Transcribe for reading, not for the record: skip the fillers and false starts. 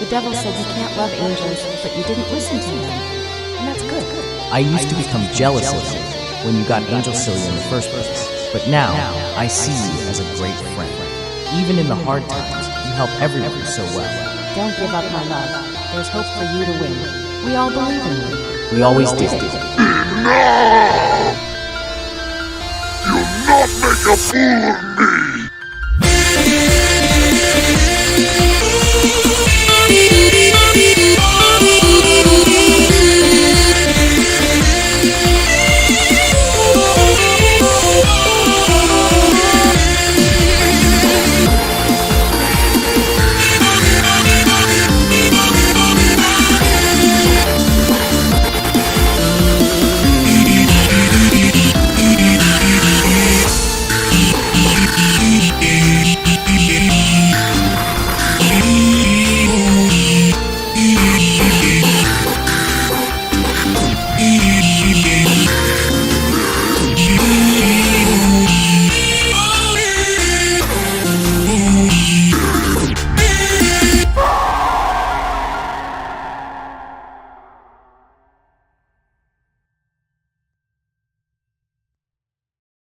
The devil said you can't love angels, but you didn't listen to him. And that's good. I used to become jealous of you when you got Angel Silly in the first place. But now, I see you as a great friend. Even in the hard times, you help everyone so well. Don't give up, my love. There's hope for you to win. We all believe in you. We always did. You'll not make a fool of me!